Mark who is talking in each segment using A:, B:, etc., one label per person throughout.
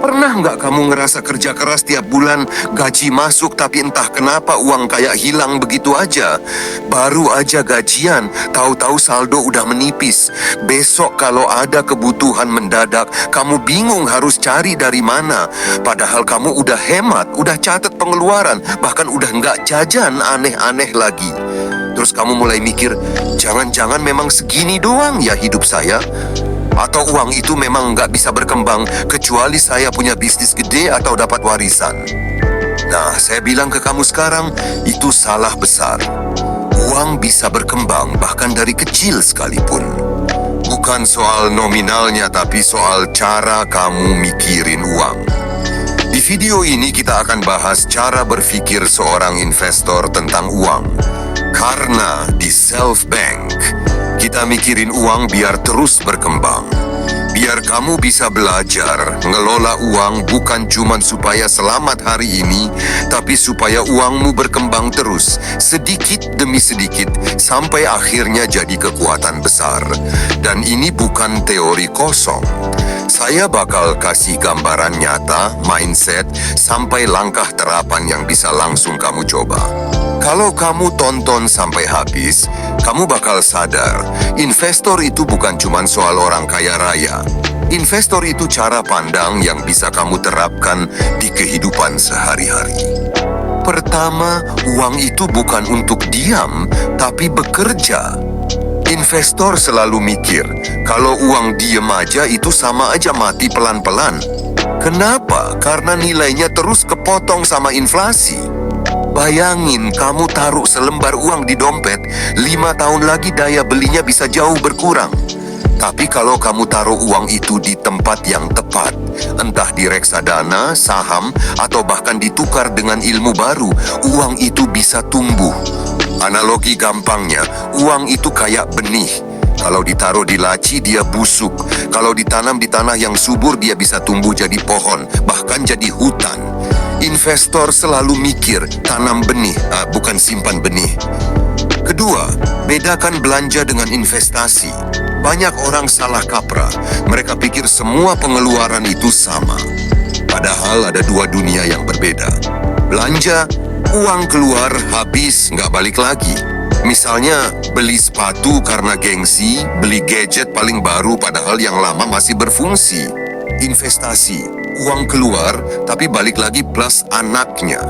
A: Pernah nggak kamu ngerasa kerja keras tiap bulan, gaji masuk tapi entah kenapa uang kayak hilang begitu aja? Baru aja gajian, tahu-tahu saldo udah menipis. Besok kalau ada kebutuhan mendadak, kamu bingung harus cari dari mana. Padahal kamu udah hemat, udah catat pengeluaran, bahkan udah nggak jajan aneh-aneh lagi. Terus kamu mulai mikir, jangan-jangan memang segini doang ya hidup saya? Atau uang itu memang nggak bisa berkembang kecuali saya punya bisnis gede atau dapat warisan? Nah, saya bilang ke kamu sekarang, itu salah besar. Uang bisa berkembang bahkan dari kecil sekalipun. Bukan soal nominalnya, tapi soal cara kamu mikirin uang. Di video ini kita akan bahas cara berpikir seorang investor tentang uang. Karena di Self Bank, kita mikirin uang biar terus berkembang. Biar kamu bisa belajar ngelola uang bukan cuma supaya selamat hari ini, tapi supaya uangmu berkembang terus, sedikit demi sedikit, sampai akhirnya jadi kekuatan besar. Dan ini bukan teori kosong. Saya bakal kasih gambaran nyata, mindset, sampai langkah terapan yang bisa langsung kamu coba. Kalau kamu tonton sampai habis, kamu bakal sadar, investor itu bukan cuma soal orang kaya raya. Investor itu cara pandang yang bisa kamu terapkan di kehidupan sehari-hari. Pertama, uang itu bukan untuk diam, tapi bekerja. Investor selalu mikir, kalau uang diem aja itu sama aja mati pelan-pelan. Kenapa? Karena nilainya terus kepotong sama inflasi. Bayangin kamu taruh selembar uang di dompet, 5 tahun lagi daya belinya bisa jauh berkurang. Tapi kalau kamu taruh uang itu di tempat yang tepat, entah di reksadana, saham, atau bahkan ditukar dengan ilmu baru, uang itu bisa tumbuh. Analogi gampangnya, uang itu kayak benih. Kalau ditaruh di laci, dia busuk. Kalau ditanam di tanah yang subur, dia bisa tumbuh jadi pohon, bahkan jadi hutan. Investor selalu mikir, tanam benih, bukan simpan benih. Kedua, bedakan belanja dengan investasi. Banyak orang salah kaprah. Mereka pikir semua pengeluaran itu sama. Padahal ada dua dunia yang berbeda. Belanja, uang keluar, habis, nggak balik lagi. Misalnya, beli sepatu karena gengsi, beli gadget paling baru padahal yang lama masih berfungsi. Investasi, uang keluar tapi balik lagi plus anaknya.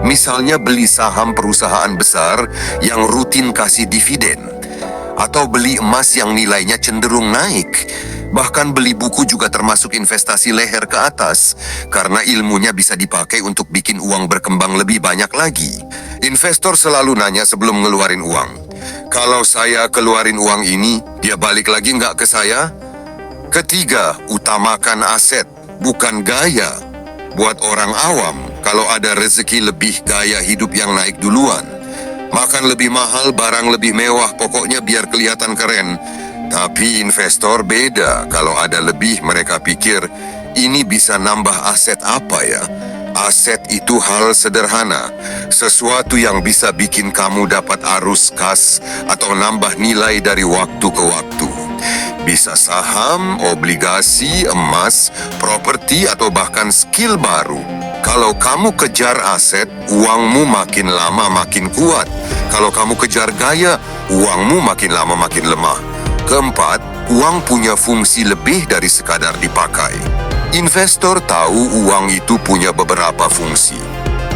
A: Misalnya beli saham perusahaan besar yang rutin kasih dividen. Atau beli emas yang nilainya cenderung naik. Bahkan beli buku juga termasuk investasi leher ke atas, karena ilmunya bisa dipakai untuk bikin uang berkembang lebih banyak lagi. Investor selalu nanya sebelum ngeluarin uang, kalau saya keluarin uang ini, dia balik lagi nggak ke saya? Ketiga, utamakan aset, bukan gaya. Buat orang awam, kalau ada rezeki lebih, gaya hidup yang naik duluan. Makan lebih mahal, barang lebih mewah, pokoknya biar kelihatan keren. Tapi investor beda, kalau ada lebih mereka pikir, ini bisa nambah aset apa ya? Aset itu hal sederhana, sesuatu yang bisa bikin kamu dapat arus kas atau nambah nilai dari waktu ke waktu. Bisa saham, obligasi, emas, properti, atau bahkan skill baru. Kalau kamu kejar aset, uangmu makin lama makin kuat. Kalau kamu kejar gaya, uangmu makin lama makin lemah. Keempat, uang punya fungsi lebih dari sekadar dipakai. Investor tahu uang itu punya beberapa fungsi.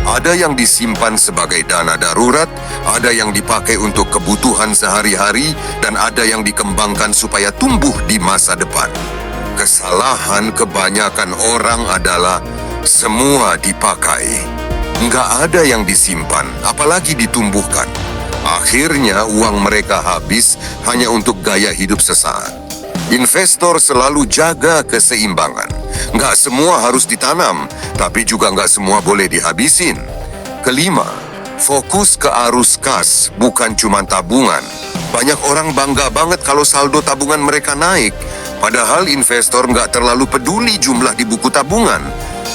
A: Ada yang disimpan sebagai dana darurat, ada yang dipakai untuk kebutuhan sehari-hari, dan ada yang dikembangkan supaya tumbuh di masa depan. Kesalahan kebanyakan orang adalah semua dipakai. Nggak ada yang disimpan, apalagi ditumbuhkan. Akhirnya uang mereka habis hanya untuk gaya hidup sesaat. Investor selalu jaga keseimbangan. Nggak semua harus ditanam, tapi juga nggak semua boleh dihabisin. Kelima, fokus ke arus kas, bukan cuma tabungan. Banyak orang bangga banget kalau saldo tabungan mereka naik. Padahal investor nggak terlalu peduli jumlah di buku tabungan.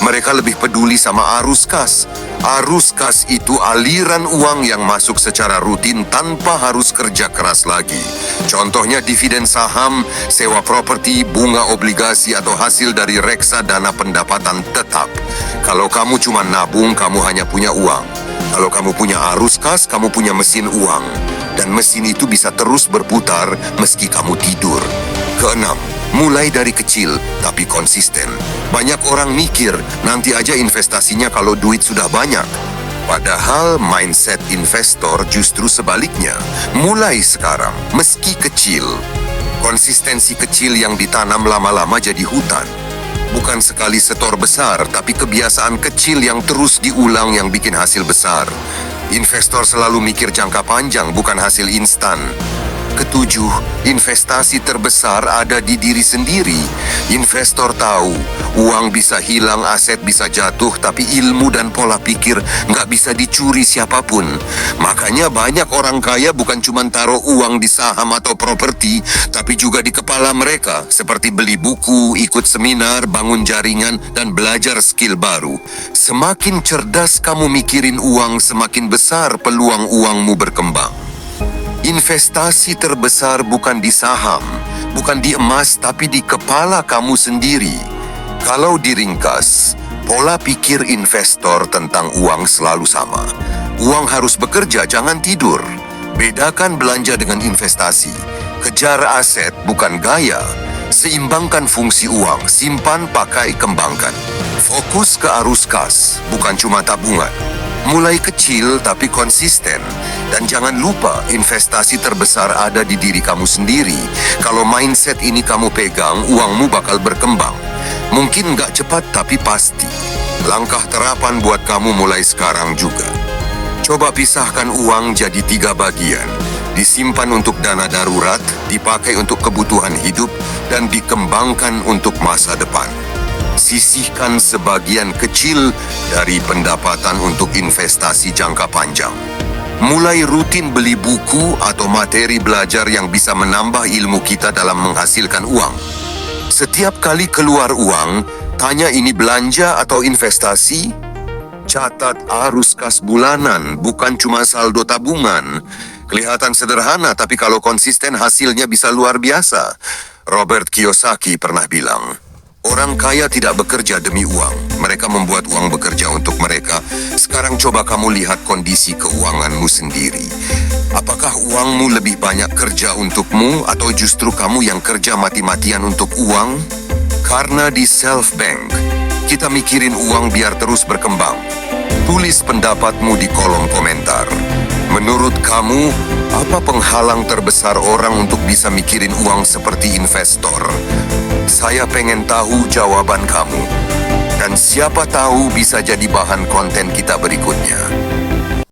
A: Mereka lebih peduli sama arus kas. Arus kas itu aliran uang yang masuk secara rutin tanpa harus kerja keras lagi. Contohnya dividen saham, sewa properti, bunga obligasi atau hasil dari reksadana pendapatan tetap. Kalau kamu cuma nabung, kamu hanya punya uang. Kalau kamu punya arus kas, kamu punya mesin uang. Dan mesin itu bisa terus berputar meski kamu tidur. Keenam, mulai dari kecil tapi konsisten. Banyak orang mikir nanti aja investasinya kalau duit sudah banyak. Padahal mindset investor justru sebaliknya. Mulai sekarang, meski kecil. Konsistensi kecil yang ditanam lama-lama jadi hutan. Bukan sekali setor besar, tapi kebiasaan kecil yang terus diulang yang bikin hasil besar. Investor selalu mikir jangka panjang, bukan hasil instan. Ketujuh, investasi terbesar ada di diri sendiri. Investor tahu, uang bisa hilang, aset bisa jatuh, tapi ilmu dan pola pikir nggak bisa dicuri siapapun. Makanya banyak orang kaya bukan cuma taruh uang di saham atau properti, tapi juga di kepala mereka, seperti beli buku, ikut seminar, bangun jaringan, dan belajar skill baru. Semakin cerdas kamu mikirin uang, semakin besar peluang uangmu berkembang. Investasi terbesar bukan di saham, bukan di emas, tapi di kepala kamu sendiri. Kalau diringkas, pola pikir investor tentang uang selalu sama. Uang harus bekerja, jangan tidur. Bedakan belanja dengan investasi. Kejar aset, bukan gaya. Seimbangkan fungsi uang, simpan, pakai, kembangkan. Fokus ke arus kas, bukan cuma tabungan. Mulai kecil tapi konsisten. Dan jangan lupa, investasi terbesar ada di diri kamu sendiri. Kalau mindset ini kamu pegang, uangmu bakal berkembang. Mungkin nggak cepat tapi pasti. Langkah terapan buat kamu mulai sekarang juga. Coba pisahkan uang jadi 3 bagian. Disimpan untuk dana darurat, dipakai untuk kebutuhan hidup, dan dikembangkan untuk masa depan. Sisihkan sebagian kecil dari pendapatan untuk investasi jangka panjang. Mulai rutin beli buku atau materi belajar yang bisa menambah ilmu kita dalam menghasilkan uang. Setiap kali keluar uang, tanya ini belanja atau investasi? Catat arus kas bulanan, bukan cuma saldo tabungan. Kelihatan sederhana, tapi kalau konsisten hasilnya bisa luar biasa. Robert Kiyosaki pernah bilang, orang kaya tidak bekerja demi uang. Mereka membuat uang bekerja untuk mereka. Sekarang coba kamu lihat kondisi keuanganmu sendiri. Apakah uangmu lebih banyak kerja untukmu atau justru kamu yang kerja mati-matian untuk uang? Karena di Self Bank, kita mikirin uang biar terus berkembang. Tulis pendapatmu di kolom komentar. Menurut kamu, apa penghalang terbesar orang untuk bisa mikirin uang seperti investor? Saya pengen tahu jawaban kamu. Dan siapa tahu bisa jadi bahan konten kita berikutnya.